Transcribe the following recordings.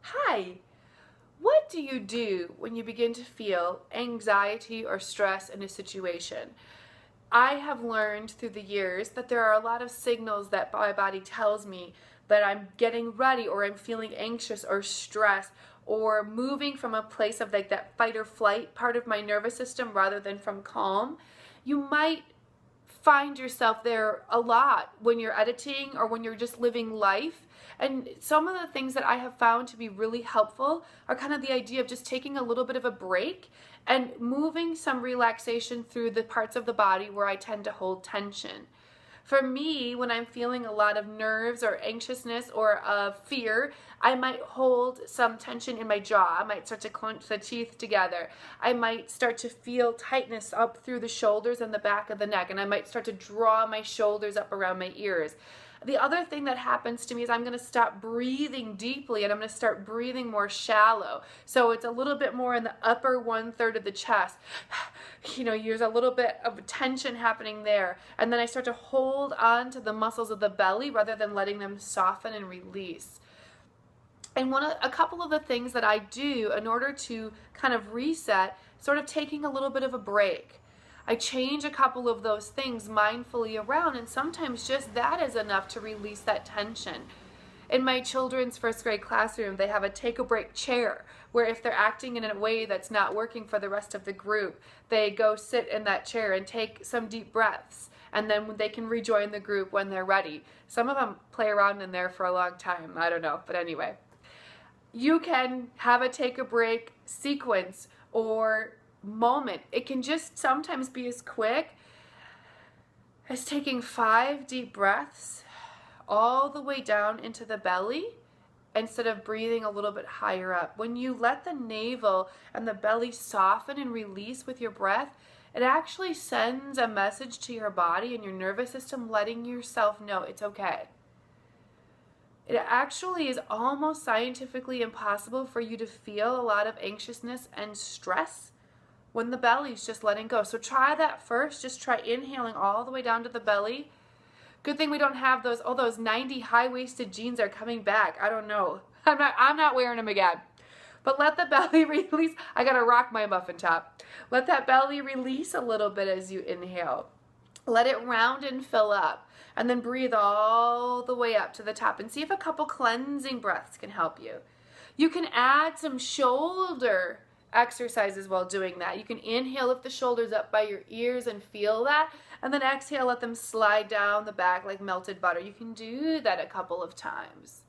Hi, what do you do when you begin to feel anxiety or stress in a situation? I have learned through the years that there are a lot of signals that my body tells me that I'm getting ready or I'm feeling anxious or stressed or moving from a place of like that fight or flight part of my nervous system rather than from calm. You might find yourself there a lot when you're editing or when you're just living life. And some of the things that I have found to be really helpful are kind of the idea of just taking a little bit of a break and moving some relaxation through the parts of the body where I tend to hold tension. For me, when I'm feeling a lot of nerves or anxiousness or fear, I might hold some tension in my jaw. I might start to clench the teeth together. I might start to feel tightness up through the shoulders and the back of the neck, and I might start to draw my shoulders up around my ears. The other thing that happens to me is I'm going to stop breathing deeply and I'm going to start breathing more shallow. So it's a little bit more in the upper 1/3 of the chest. There's a little bit of tension happening there. And then I start to hold on to the muscles of the belly rather than letting them soften and release. And a couple of the things that I do in order to kind of reset, sort of taking a little bit of a break. I change a couple of those things mindfully around, and sometimes just that is enough to release that tension. In my children's first grade classroom, they have a take a break chair where if they're acting in a way that's not working for the rest of the group, they go sit in that chair and take some deep breaths, and then they can rejoin the group when they're ready. Some of them play around in there for a long time. I don't know, but anyway. You can have a take a break sequence or moment. It can just sometimes be as quick as taking 5 deep breaths all the way down into the belly instead of breathing a little bit higher up. When you let the navel and the belly soften and release with your breath, it actually sends a message to your body and your nervous system letting yourself know it's okay. It actually is almost scientifically impossible for you to feel a lot of anxiousness and stress when the belly's just letting go. So try that first. Just try inhaling all the way down to the belly. Good thing we don't have those 90 high-waisted jeans are coming back. I don't know. I'm not wearing them again. But let the belly release. I gotta rock my muffin top. Let that belly release a little bit as you inhale. Let it round and fill up. And then breathe all the way up to the top and see if a couple cleansing breaths can help you. You can add some shoulder exercises while doing that. You can inhale, lift the shoulders up by your ears and feel that, and then exhale, let them slide down the back like melted butter. You can do that a couple of times.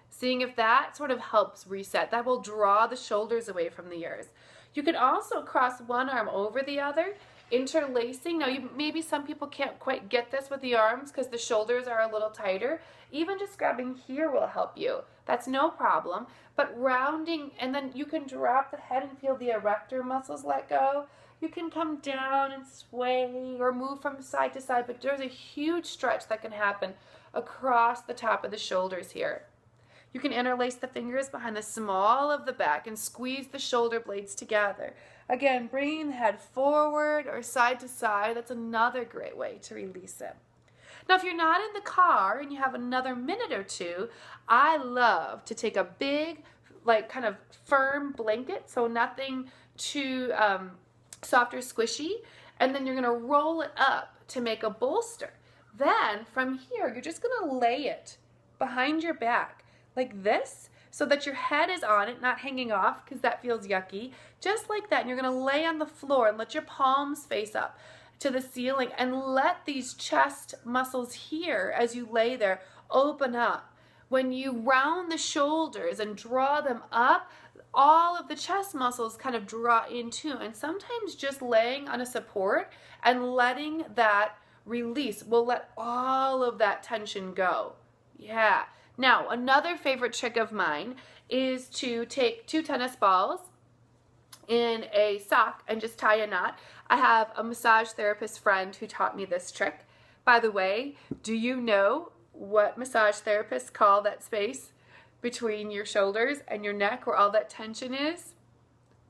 Seeing if that sort of helps reset. That will draw the shoulders away from the ears. You can also cross one arm over the other, interlacing. Now, maybe some people can't quite get this with the arms because the shoulders are a little tighter. Even just grabbing here will help you. That's no problem. But rounding, and then you can drop the head and feel the erector muscles let go. You can come down and sway or move from side to side, but there's a huge stretch that can happen across the top of the shoulders here. You can interlace the fingers behind the small of the back and squeeze the shoulder blades together. Again, bringing the head forward or side to side. That's another great way to release it. Now, if you're not in the car and you have another minute or two, I love to take a big, like kind of firm blanket, so nothing too soft or squishy, and then you're going to roll it up to make a bolster. Then from here, you're just going to lay it behind your back like this so that your head is on it, not hanging off because that feels yucky. Just like that, and you're going to lay on the floor and let your palms face up to the ceiling and let these chest muscles here as you lay there open up. When you round the shoulders and draw them up, all of the chest muscles kind of draw in too. And sometimes just laying on a support and letting that release will let all of that tension go. Yeah. Now, another favorite trick of mine is to take 2 tennis balls in a sock and just tie a knot. I have a massage therapist friend who taught me this trick. By the way, do you know what massage therapists call that space between your shoulders and your neck where all that tension is?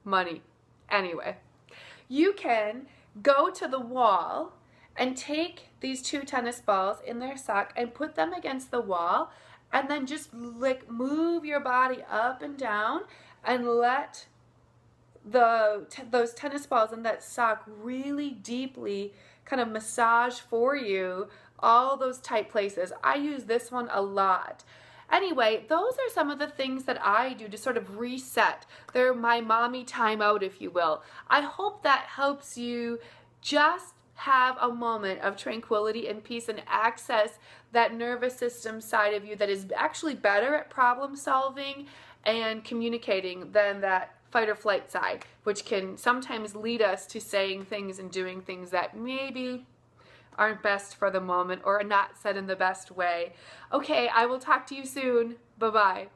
Money. Anyway, you can go to the wall and take these 2 tennis balls in their sock and put them against the wall and then just like move your body up and down and let those tennis balls and that sock really deeply kind of massage for you all those tight places. I use this one a lot. Anyway, those are some of the things that I do to sort of reset. They're my mommy timeout, if you will. I hope that helps you just have a moment of tranquility and peace and access that nervous system side of you that is actually better at problem solving and communicating than that fight or flight side, which can sometimes lead us to saying things and doing things that maybe aren't best for the moment or are not said in the best way. Okay, I will talk to you soon. Bye-bye.